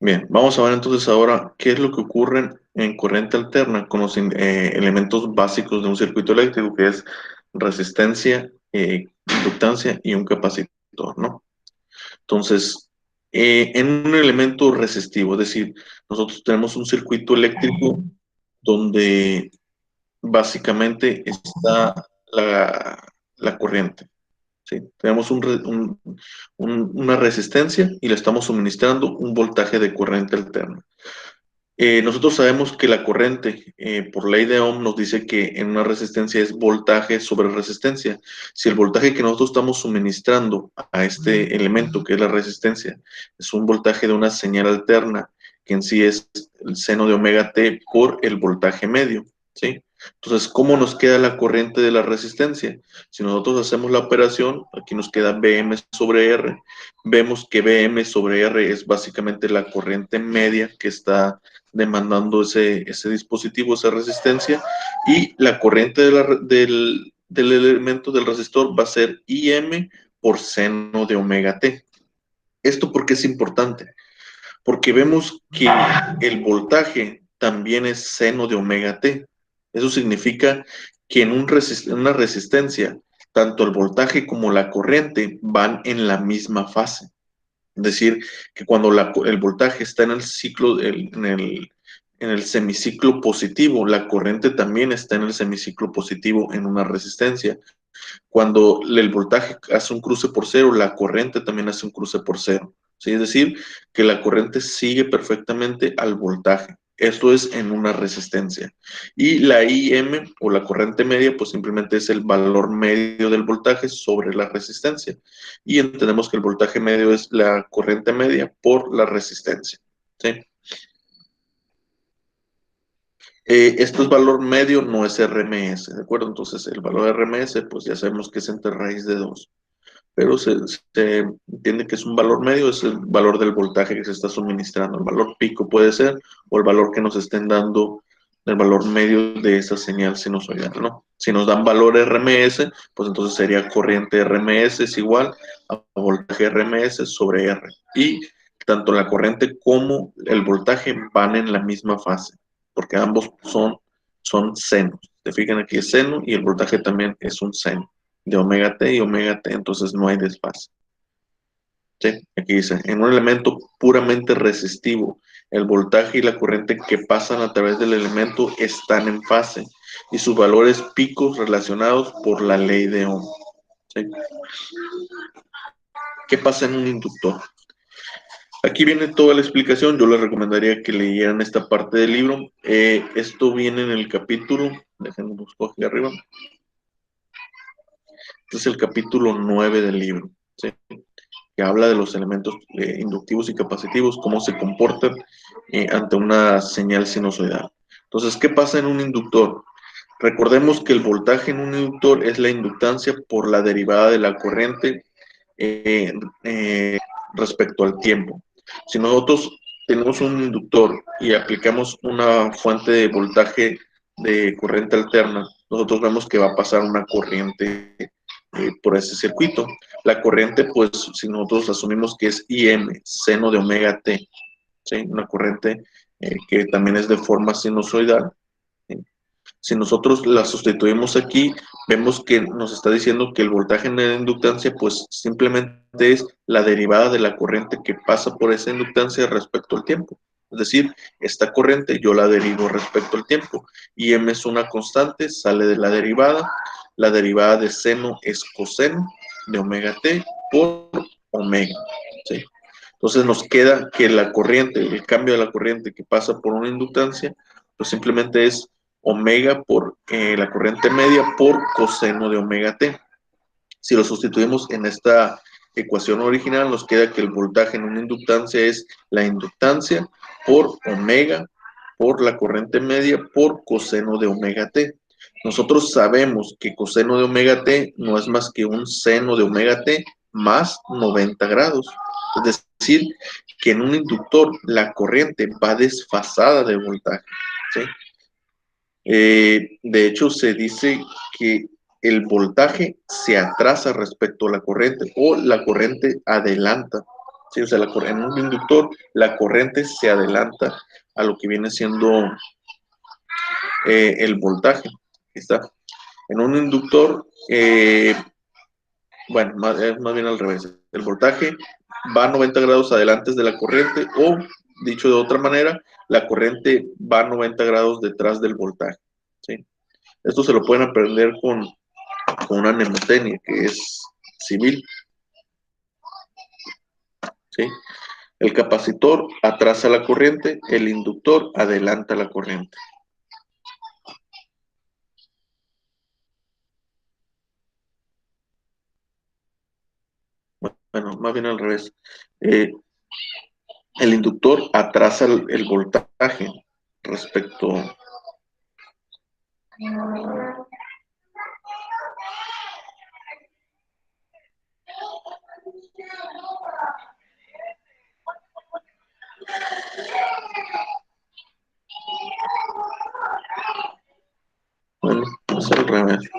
Bien, vamos a ver entonces ahora qué es lo que ocurre en corriente alterna con los elementos básicos de un circuito eléctrico, que es resistencia, inductancia y un capacitor, ¿no? Entonces, en un elemento resistivo, es decir, nosotros tenemos un circuito eléctrico donde básicamente está la corriente. ¿Sí? Tenemos una resistencia y le estamos suministrando un voltaje de corriente alterna. Nosotros sabemos que la corriente, por ley de Ohm, nos dice que en una resistencia es voltaje sobre resistencia. Si el voltaje que nosotros estamos suministrando a este elemento, que es la resistencia, es un voltaje de una señal alterna, que en sí es el seno de omega t por el voltaje medio, ¿sí? Entonces, ¿cómo nos queda la corriente de la resistencia? Si nosotros hacemos la operación, aquí nos queda Bm sobre R. Vemos que Bm sobre R es básicamente la corriente media que está demandando ese dispositivo, esa resistencia, y la corriente del elemento del resistor va a ser IM por seno de omega t. ¿Esto por qué es importante? Porque vemos que el voltaje también es seno de omega t. Eso significa que en una resistencia, tanto el voltaje como la corriente van en la misma fase. Es decir, que cuando el voltaje está en el ciclo, en el semiciclo positivo, la corriente también está en el semiciclo positivo en una resistencia. Cuando el voltaje hace un cruce por cero, la corriente también hace un cruce por cero. ¿Sí? Es decir, que la corriente sigue perfectamente al voltaje. Esto es en una resistencia. Y la IM o la corriente media, pues simplemente es el valor medio del voltaje sobre la resistencia. Y entendemos que el voltaje medio es la corriente media por la resistencia. ¿Sí? Esto es valor medio, no es RMS, ¿de acuerdo? Entonces, el valor de RMS, pues ya sabemos que es entre raíz de 2, pero se entiende que es un valor medio, es el valor del voltaje que se está suministrando. El valor pico puede ser, o el valor que nos estén dando, el valor medio de esa señal sinusoidal, ¿no? Si nos dan valor RMS, pues entonces sería corriente RMS es igual a voltaje RMS sobre R. Y tanto la corriente como el voltaje van en la misma fase, porque ambos son senos. Te fijan aquí es seno y el voltaje también es un seno de omega t y omega t, entonces no hay desfase. ¿Sí? Aquí dice, en un elemento puramente resistivo, el voltaje y la corriente que pasan a través del elemento están en fase y sus valores picos relacionados por la ley de Ohm. ¿Sí? ¿Qué pasa en un inductor? Aquí viene toda la explicación. Yo les recomendaría que leyeran esta parte del libro. Esto viene en el capítulo, déjenme buscar aquí arriba. Este es el capítulo 9 del libro. ¿Sí? Que habla de los elementos inductivos y capacitivos, cómo se comportan ante una señal sinusoidal. Entonces, ¿qué pasa en un inductor? Recordemos que el voltaje en un inductor es la inductancia por la derivada de la corriente eh, eh, respecto al tiempo. Si nosotros tenemos un inductor y aplicamos una fuente de voltaje de corriente alterna, nosotros vemos que va a pasar una corriente por ese circuito. La corriente, pues, si nosotros asumimos que es IM, seno de omega t, ¿sí? Una corriente que también es de forma sinusoidal. ¿Sí? Si nosotros la sustituimos aquí, vemos que nos está diciendo que el voltaje en la inductancia, pues simplemente es la derivada de la corriente que pasa por esa inductancia respecto al tiempo. Es decir, esta corriente yo la derivo respecto al tiempo. Y M es una constante, sale de la derivada. La derivada de seno es coseno de omega t por omega. ¿Sí? Entonces nos queda que la corriente, el cambio de la corriente que pasa por una inductancia, pues simplemente es omega por la corriente media por coseno de omega t. Si lo sustituimos en esta ecuación original, nos queda que el voltaje en una inductancia es la inductancia por omega por la corriente media por coseno de omega t. Nosotros sabemos que coseno de omega t no es más que un seno de omega t más 90 grados. Es decir, que en un inductor la corriente va desfasada de voltaje. ¿Sí? De hecho, se dice que el voltaje se atrasa respecto a la corriente o la corriente adelanta. ¿sí? O sea, en un inductor la corriente se adelanta a lo que viene siendo el voltaje. Aquí está. En un inductor, bueno, es más bien al revés. El voltaje va a 90 grados adelante de la corriente o, dicho de otra manera, la corriente va a 90 grados detrás del voltaje. ¿Sí? Esto se lo pueden aprender con una mnemotecnia que es civil. ¿Sí? El capacitor atrasa la corriente, el inductor adelanta la corriente. Bueno, más bien al revés. Eh, el inductor atrasa el voltaje respecto. Bueno, es al revés.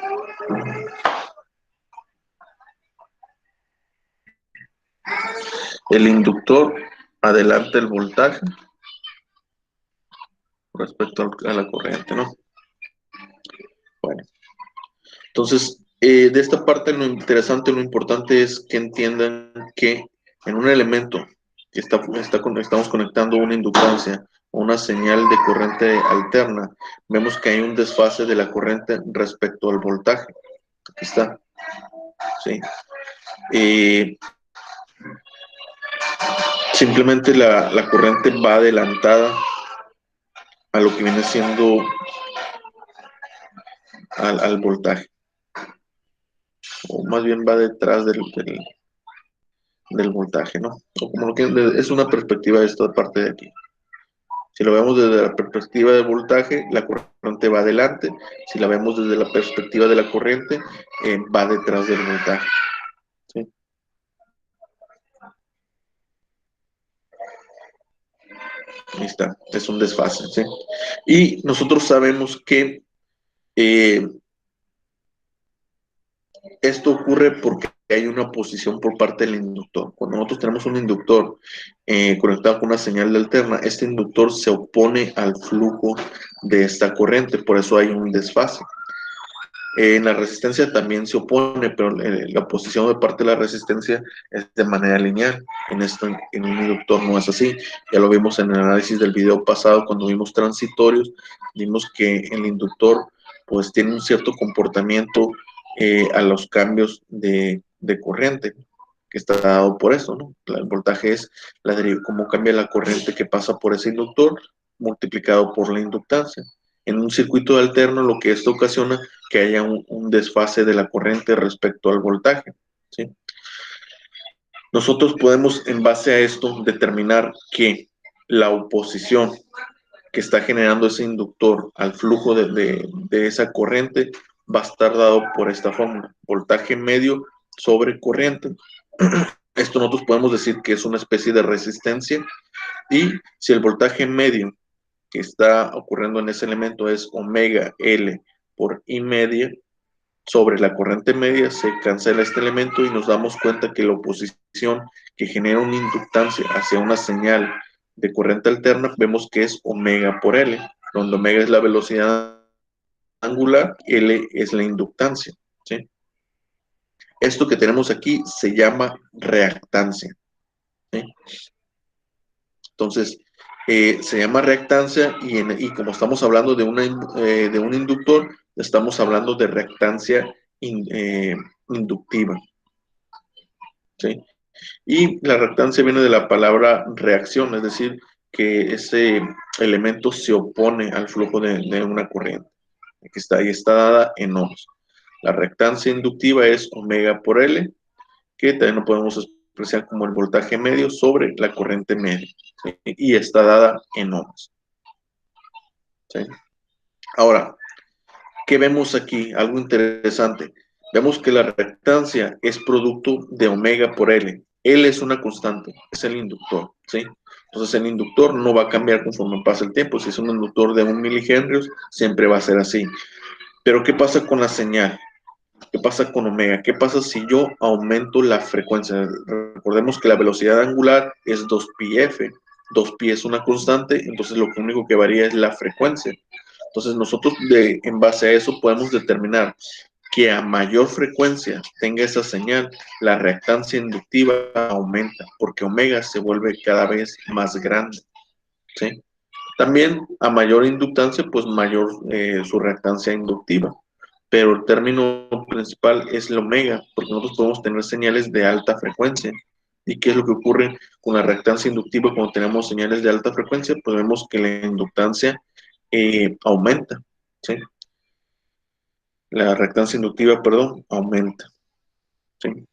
El inductor adelanta el voltaje respecto a la corriente, ¿no? Bueno, entonces, de esta parte lo interesante, lo importante es que entiendan que en un elemento que estamos conectando una inductancia o una señal de corriente alterna, vemos que hay un desfase de la corriente respecto al voltaje. Aquí está. ¿Sí? Simplemente la corriente va adelantada a lo que viene siendo al voltaje, o más bien va detrás del voltaje, ¿no? O como lo que es una perspectiva de esta parte de aquí. Si lo vemos desde la perspectiva del voltaje, la corriente va adelante. Si la vemos desde la perspectiva de la corriente, va detrás del voltaje. ¿Sí? Ahí está, es un desfase. ¿Sí? Y nosotros sabemos que esto ocurre porque hay una oposición por parte del inductor. Cuando nosotros tenemos un inductor conectado con una señal de alterna, este inductor se opone al flujo de esta corriente, por eso hay un desfase. En la resistencia también se opone, pero la oposición de parte de la resistencia es de manera lineal. En un inductor no es así. Ya lo vimos en el análisis del video pasado cuando vimos transitorios, vimos que el inductor pues tiene un cierto comportamiento a los cambios de corriente, que está dado por eso, ¿no? El voltaje es cómo cambia la corriente que pasa por ese inductor multiplicado por la inductancia. En un circuito alterno, lo que esto ocasiona que haya un desfase de la corriente respecto al voltaje. ¿Sí? Nosotros podemos, en base a esto, determinar que la oposición que está generando ese inductor al flujo de esa corriente va a estar dado por esta fórmula: voltaje medio sobre corriente. Esto nosotros podemos decir que es una especie de resistencia, y si el voltaje medio que está ocurriendo en ese elemento es omega L por I media sobre la corriente media, se cancela este elemento y nos damos cuenta que la oposición que genera una inductancia hacia una señal de corriente alterna, vemos que es omega por L, donde omega es la velocidad angular, L es la inductancia. ¿Sí? Esto que tenemos aquí se llama reactancia. ¿Sí? Entonces, se llama reactancia, y como estamos hablando de un inductor, estamos hablando de reactancia inductiva. ¿Sí? Y la reactancia viene de la palabra reacción, es decir, que ese elemento se opone al flujo de una corriente. Aquí está, ahí está dada en ohms. La reactancia inductiva es omega por L, que también lo podemos expresar como el voltaje medio sobre la corriente media. ¿Sí? Y está dada en ohms. ¿Sí? Ahora, ¿qué vemos aquí? Algo interesante. Vemos que la reactancia es producto de omega por L. L es una constante, es el inductor, ¿sí? Entonces el inductor no va a cambiar conforme pasa el tiempo. Si es un inductor de 1 milihenrios, siempre va a ser así. Pero ¿qué pasa con la señal? ¿Qué pasa con omega? ¿Qué pasa si yo aumento la frecuencia? Recordemos que la velocidad angular es 2πf. 2π es una constante, entonces lo único que varía es la frecuencia. Entonces nosotros en base a eso podemos determinar que a mayor frecuencia tenga esa señal, la reactancia inductiva aumenta, porque omega se vuelve cada vez más grande, ¿sí? También a mayor inductancia, pues mayor su reactancia inductiva. Pero el término principal es el omega, porque nosotros podemos tener señales de alta frecuencia. ¿Y qué es lo que ocurre con la reactancia inductiva cuando tenemos señales de alta frecuencia? Pues vemos que la inductancia aumenta, ¿sí? La reactancia inductiva, perdón, aumenta, ¿sí?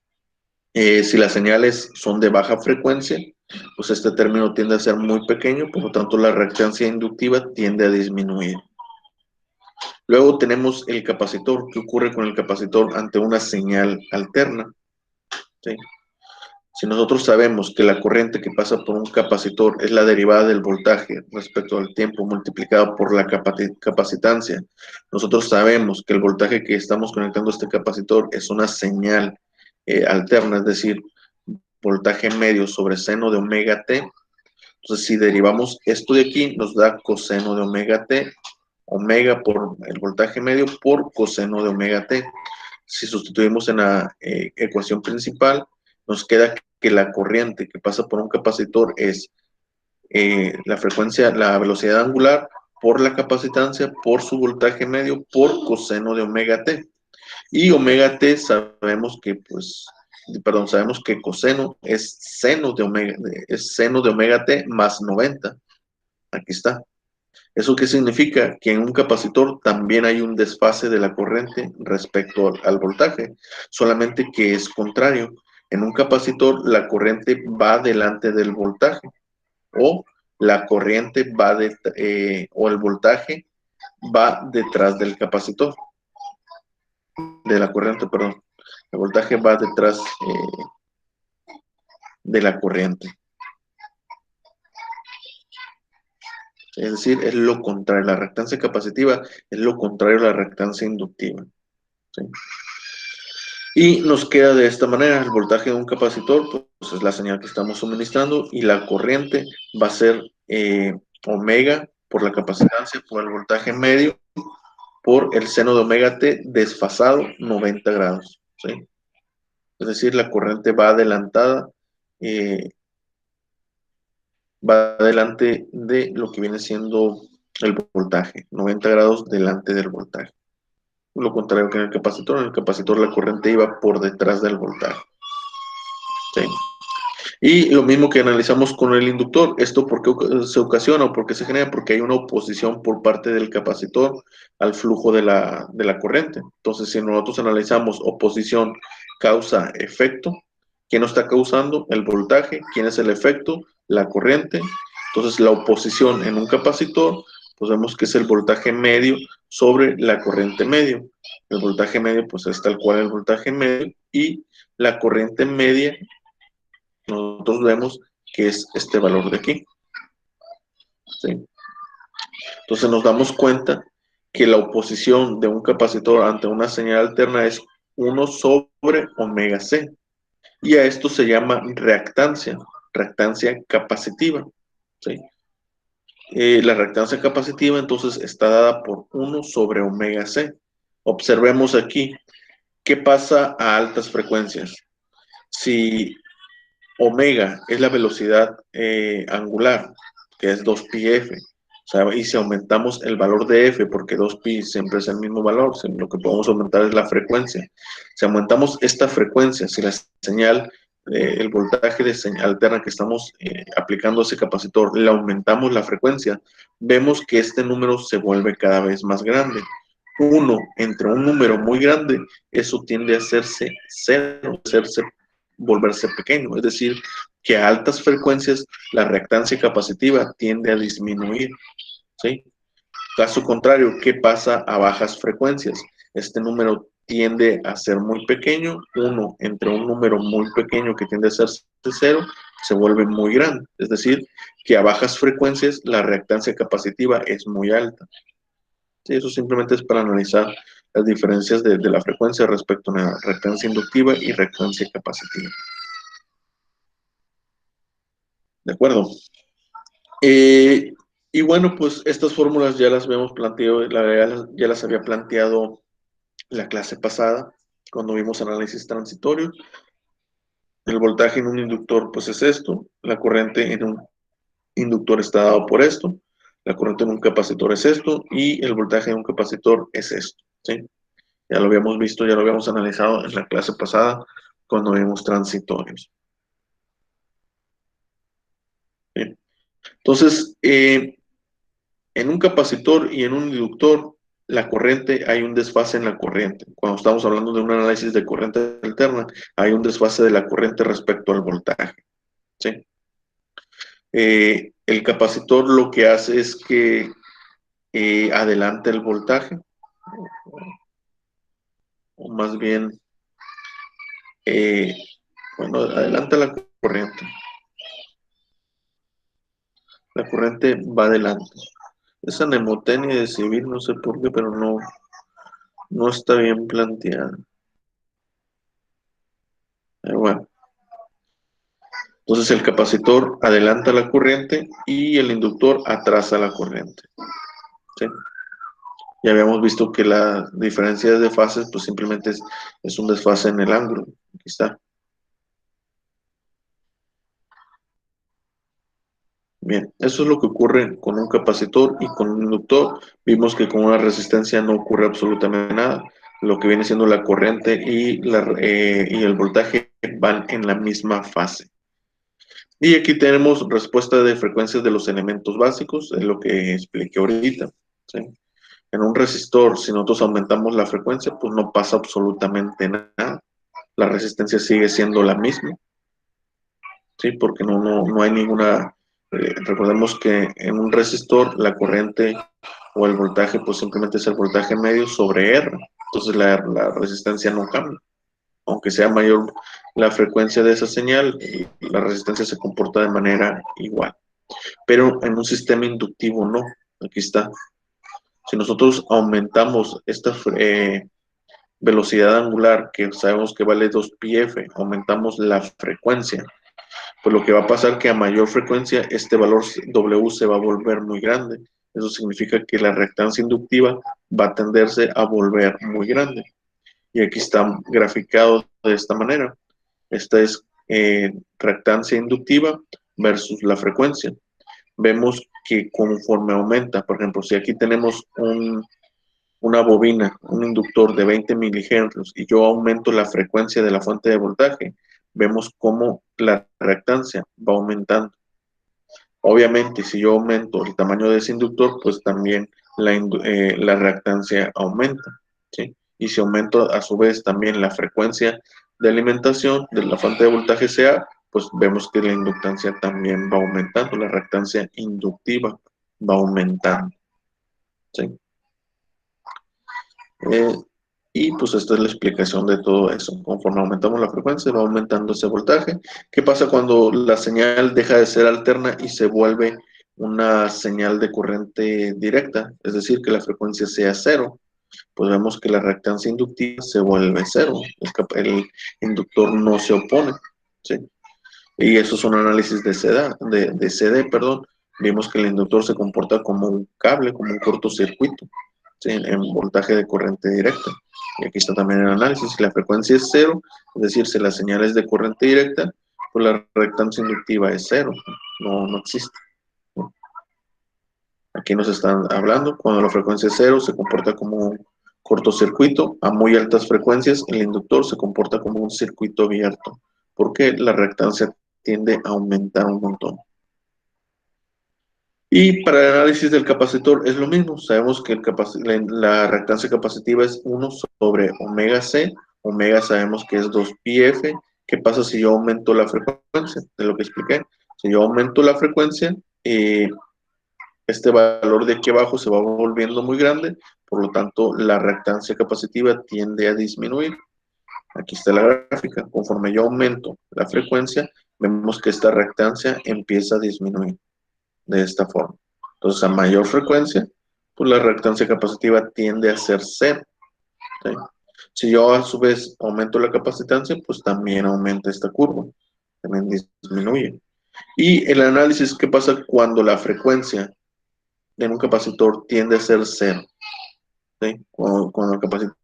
Si las señales son de baja frecuencia, pues este término tiende a ser muy pequeño, por lo tanto la reactancia inductiva tiende a disminuir. Luego tenemos el capacitor. ¿Qué ocurre con el capacitor ante una señal alterna? ¿Sí? Si nosotros sabemos que la corriente que pasa por un capacitor es la derivada del voltaje respecto al tiempo multiplicado por la capacitancia, nosotros sabemos que el voltaje que estamos conectando a este capacitor es una señal alterna, es decir, voltaje medio sobre seno de omega t. Entonces, si derivamos esto de aquí, nos da coseno de omega t, omega por el voltaje medio por coseno de omega t. Si sustituimos en la ecuación principal, nos queda que la corriente que pasa por un capacitor es la frecuencia, la velocidad angular por la capacitancia por su voltaje medio por coseno de omega t. Y omega t sabemos que, pues, perdón, sabemos que coseno es seno de omega t más 90. Aquí está. ¿Eso qué significa? Que en un capacitor también hay un desfase de la corriente respecto al voltaje, solamente que es contrario. En un capacitor la corriente va delante del voltaje o la corriente va o el voltaje va detrás del capacitor, de la corriente, perdón. El voltaje va detrás de la corriente. Es decir, es lo contrario. La reactancia capacitiva es lo contrario a la reactancia inductiva, ¿sí? Y nos queda de esta manera, el voltaje de un capacitor, pues es la señal que estamos suministrando y la corriente va a ser omega por la capacitancia, por el voltaje medio, por el seno de omega t desfasado 90 grados, ¿sí? Es decir, la corriente va adelantada, va delante de lo que viene siendo el voltaje, 90 grados delante del voltaje. Lo contrario que en el capacitor la corriente iba por detrás del voltaje, ¿sí? Y lo mismo que analizamos con el inductor, ¿esto por qué se ocasiona o por qué se genera? Porque hay una oposición por parte del capacitor al flujo de la corriente. Entonces, si nosotros analizamos oposición, causa, efecto, ¿quién lo está causando? El voltaje. ¿Quién es el efecto? La corriente. Entonces, la oposición en un capacitor, pues vemos que es el voltaje medio sobre la corriente medio. El voltaje medio, pues es tal cual el voltaje medio, y la corriente media nosotros vemos que es este valor de aquí, ¿sí? Entonces nos damos cuenta que la oposición de un capacitor ante una señal alterna es 1 sobre omega c. Y a esto se llama reactancia capacitiva, ¿sí? La reactancia capacitiva entonces está dada por 1 sobre omega c. Observemos aquí, ¿qué pasa a altas frecuencias? Si omega es la velocidad angular, que es 2πf. O sea, y si aumentamos el valor de f, porque 2π siempre es el mismo valor, lo que podemos aumentar es la frecuencia. Si aumentamos esta frecuencia, si la señal, el voltaje de señal alterna que estamos aplicando a ese capacitor, le aumentamos la frecuencia, vemos que este número se vuelve cada vez más grande. 1 entre un número muy grande, eso tiende a hacerse 0, volverse pequeño, es decir, que a altas frecuencias la reactancia capacitiva tiende a disminuir, ¿sí? Caso contrario, ¿qué pasa a bajas frecuencias? Este número tiende a ser muy pequeño, 1 entre un número muy pequeño que tiende a ser 0, se vuelve muy grande, es decir, que a bajas frecuencias la reactancia capacitiva es muy alta. Sí, eso simplemente es para analizar las diferencias de la frecuencia respecto a una reactancia inductiva y reactancia capacitiva. ¿De acuerdo? Eh, y bueno, pues estas fórmulas ya las habíamos planteado, ya las había planteado la clase pasada, cuando vimos análisis transitorio. El voltaje en un inductor, pues es esto, la corriente en un inductor está dado por esto, la corriente en un capacitor es esto, y el voltaje en un capacitor es esto, ¿sí? Ya lo habíamos visto, ya lo habíamos analizado en la clase pasada, cuando vimos transitorios. ¿Sí? Entonces, en un capacitor y en un inductor, la corriente, hay un desfase en la corriente. Cuando estamos hablando de un análisis de corriente alterna, hay un desfase de la corriente respecto al voltaje. ¿Sí? El capacitor lo que hace es que adelanta el voltaje, o más bien, eh, bueno, adelanta la corriente. La corriente va adelante. Esa mnemotecnia de civil, no sé por qué, pero no está bien planteada. Bueno, entonces el capacitor adelanta la corriente y el inductor atrasa la corriente. ¿Sí? Ya habíamos visto que la diferencia de fases, pues simplemente es un desfase en el ángulo. Aquí está. Bien, eso es lo que ocurre con un capacitor y con un inductor. Vimos que con una resistencia no ocurre absolutamente nada. Lo que viene siendo la corriente y el voltaje van en la misma fase. Y aquí tenemos respuesta de frecuencias de los elementos básicos, es lo que expliqué ahorita. ¿Sí? En un resistor, si nosotros aumentamos la frecuencia, pues no pasa absolutamente nada. La resistencia sigue siendo la misma. ¿Sí? Porque no hay ninguna... recordemos que en un resistor la corriente o el voltaje pues simplemente es el voltaje medio sobre R. Entonces la resistencia no cambia. Aunque sea mayor la frecuencia de esa señal, la resistencia se comporta de manera igual. Pero en un sistema inductivo no. Aquí está. Si nosotros aumentamos esta velocidad angular, que sabemos que vale 2πf, aumentamos la frecuencia, pues lo que va a pasar es que a mayor frecuencia este valor W se va a volver muy grande. Eso significa que la reactancia inductiva va a tenderse a volver muy grande. Y aquí está graficado de esta manera. Esta es reactancia inductiva versus la frecuencia. Vemos que conforme aumenta, por ejemplo, si aquí tenemos una bobina, un inductor de 20 milihertz y yo aumento la frecuencia de la fuente de voltaje, vemos cómo la reactancia va aumentando. Obviamente, si yo aumento el tamaño de ese inductor, pues también la reactancia aumenta, ¿sí? Y si aumento a su vez también la frecuencia de alimentación de la fuente de voltaje sea, pues vemos que la inductancia también va aumentando, la reactancia inductiva va aumentando, ¿sí? Eh, y pues esta es la explicación de todo eso. Conforme aumentamos la frecuencia, va aumentando ese voltaje. ¿Qué pasa cuando la señal deja de ser alterna y se vuelve una señal de corriente directa? Es decir, que la frecuencia sea cero. Pues vemos que la reactancia inductiva se vuelve cero. El inductor no se opone, ¿sí? Y eso es un análisis de CD, perdón. Vimos que el inductor se comporta como un cable, como un cortocircuito, ¿sí? En voltaje de corriente directa. Y aquí está también el análisis. Si la frecuencia es cero, es decir, si la señal es de corriente directa, pues la reactancia inductiva es cero, no existe, ¿no? Aquí nos están hablando, cuando la frecuencia es cero, se comporta como un cortocircuito. A muy altas frecuencias, el inductor se comporta como un circuito abierto, porque la reactancia tiende a aumentar un montón. Y para el análisis del capacitor es lo mismo. Sabemos que la reactancia capacitiva es 1 sobre omega C. Omega sabemos que es 2πf. ¿Qué pasa si yo aumento la frecuencia? De lo que expliqué. Si yo aumento la frecuencia, este valor de aquí abajo se va volviendo muy grande. Por lo tanto, la reactancia capacitiva tiende a disminuir. Aquí está la gráfica. Conforme yo aumento la frecuencia, vemos que esta reactancia empieza a disminuir de esta forma. Entonces, a mayor frecuencia, pues la reactancia capacitiva tiende a ser cero. ¿sí? Si yo a su vez aumento la capacitancia, pues también aumenta esta curva, también disminuye. Y el análisis, ¿qué pasa cuando la frecuencia de un capacitor tiende a ser cero? ¿Sí? Cuando el capacitor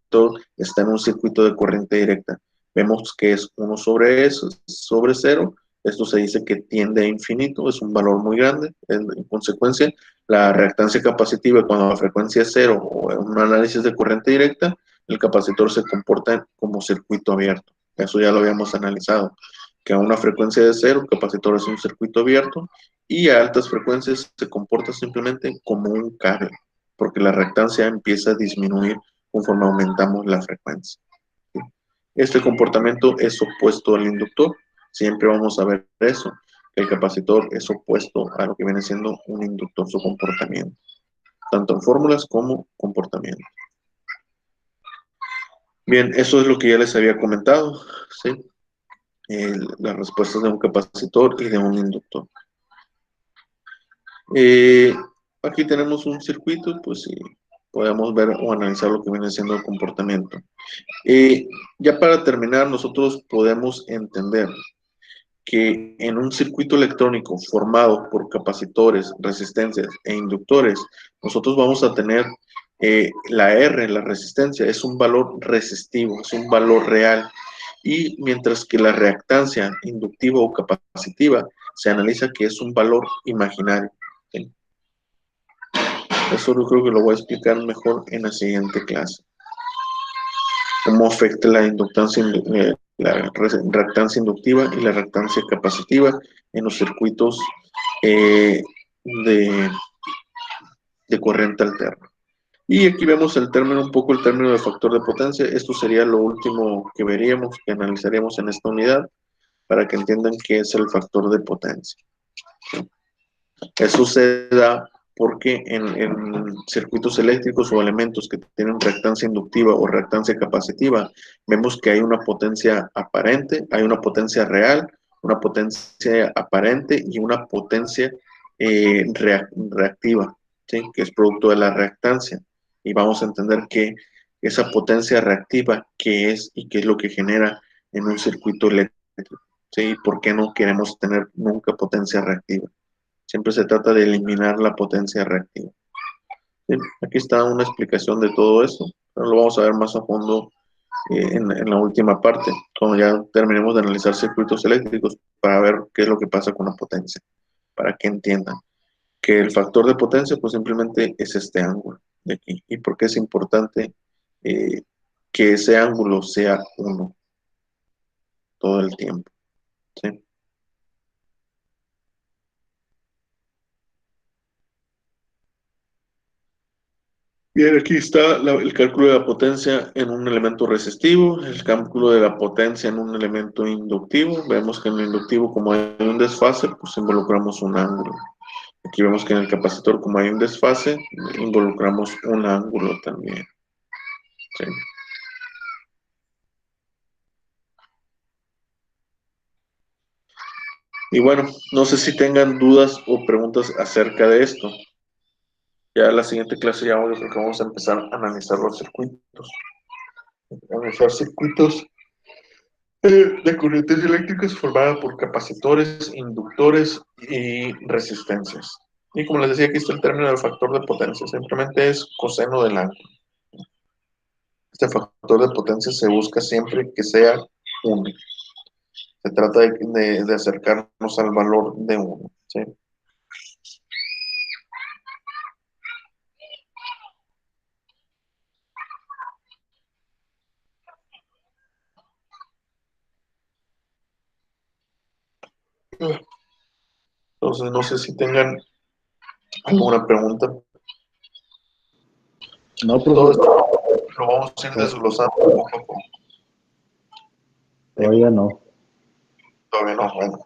está en un circuito de corriente directa, vemos que es 1 sobre eso, sobre cero. Esto se dice que tiende a infinito, es un valor muy grande. En consecuencia, la reactancia capacitiva cuando la frecuencia es cero o en un análisis de corriente directa, el capacitor se comporta como circuito abierto. Eso ya lo habíamos analizado, que a una frecuencia de cero, el capacitor es un circuito abierto y a altas frecuencias se comporta simplemente como un cable, porque la reactancia empieza a disminuir conforme aumentamos la frecuencia. ¿Sí? Este comportamiento es opuesto al inductor. Siempre vamos a ver eso, que el capacitor es opuesto a lo que viene siendo un inductor, su comportamiento, tanto en fórmulas como comportamiento. Bien, eso es lo que ya les había comentado, ¿sí? Las respuestas de un capacitor y de un inductor. Eh, Aquí tenemos un circuito, pues sí, podemos ver o analizar lo que viene siendo el comportamiento. Ya para terminar, nosotros podemos entender que en un circuito electrónico formado por capacitores, resistencias e inductores, nosotros vamos a tener la R, la resistencia, es un valor resistivo, es un valor real. Y mientras que la reactancia inductiva o capacitiva se analiza que es un valor imaginario. ¿Sí? Eso yo creo que lo voy a explicar mejor en la siguiente clase. Cómo afecta la inductancia, la reactancia inductiva y la reactancia capacitiva en los circuitos eh, de, de corriente alterna. Y aquí vemos el término, un poco el término de factor de potencia. Esto sería lo último que veríamos, que analizaríamos en esta unidad, para que entiendan qué es el factor de potencia. Eso se da porque en circuitos eléctricos o elementos que tienen reactancia inductiva o reactancia capacitiva, vemos que hay una potencia aparente, hay una potencia real, una potencia aparente y una potencia reactiva, ¿sí? Que es producto de la reactancia. Y vamos a entender que esa potencia reactiva, qué es y qué es lo que genera en un circuito eléctrico, ¿sí? ¿Y por qué no queremos tener nunca potencia reactiva? Siempre se trata de eliminar la potencia reactiva. Sí, aquí está una explicación de todo eso, pero lo vamos a ver más a fondo en la última parte, cuando ya terminemos de analizar circuitos eléctricos para ver qué es lo que pasa con la potencia, para que entiendan que el factor de potencia pues simplemente es este ángulo de aquí. ¿Y por qué es importante que ese ángulo sea 1 todo el tiempo? ¿Sí? Bien, aquí está el cálculo de la potencia en un elemento resistivo, el cálculo de la potencia en un elemento inductivo. Vemos que en el inductivo, como hay un desfase, pues involucramos un ángulo. Aquí vemos que en el capacitor, como hay un desfase, involucramos un ángulo también. ¿Sí? Y bueno, no sé si tengan dudas o preguntas acerca de esto. Ya en la siguiente clase ya yo creo que vamos a empezar a analizar los circuitos. Analizar circuitos de corrientes eléctricas formada por capacitores, inductores y resistencias. Y como les decía, aquí está el término del factor de potencia, simplemente es coseno del ángulo. Este factor de potencia se busca siempre que sea 1. Se trata de acercarnos al valor de 1. ¿Sí? Entonces, no sé si tengan alguna pregunta. No, Todo profe, esto lo vamos a ir desglosando poco a poco. todavía no. Todavía no, bueno.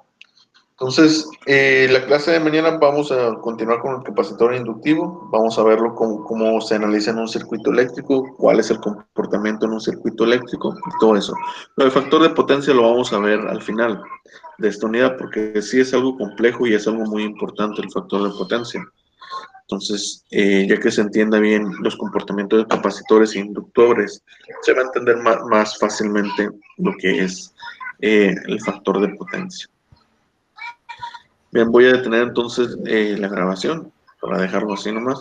Entonces, la clase de mañana vamos a continuar con el capacitor inductivo. Vamos a verlo cómo se analiza en un circuito eléctrico, cuál es el comportamiento en un circuito eléctrico y todo eso. Pero el factor de potencia lo vamos a ver al final de esta unidad porque sí es algo complejo y es algo muy importante el factor de potencia. Entonces, ya que se entienda bien los comportamientos de capacitores e inductores, se va a entender más fácilmente lo que es el factor de potencia. Bien, voy a detener entonces la grabación para dejarlo así nomás.